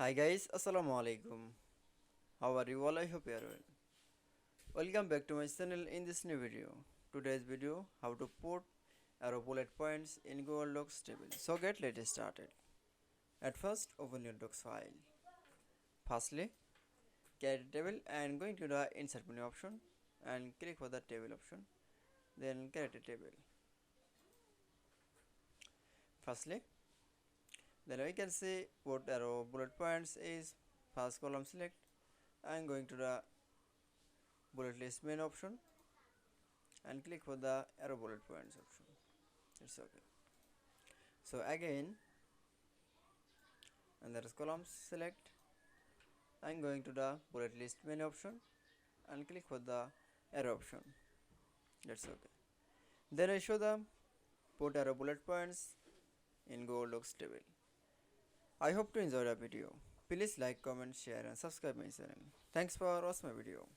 Hi guys, Assalamu Walaikum. How are you all? I hope you are well. Welcome back to my channel in this new video. Today's video, how to put arrow bullet points in Google Docs table. So let's started. At first, open your Docs file. Firstly, create a table and going to the insert menu option and click for the table option. Then create a table. Firstly, then we can see what arrow bullet points is. First column select. I am going to the bullet list main option and click for the arrow bullet points option. It's okay. So again, under columns select, I'm going to the bullet list menu option and click for the arrow option. That's okay. Then I show the put arrow bullet points in Google Docs table. I hope to enjoy the video. Please like, comment, share and subscribe my channel. Thanks for watching my video.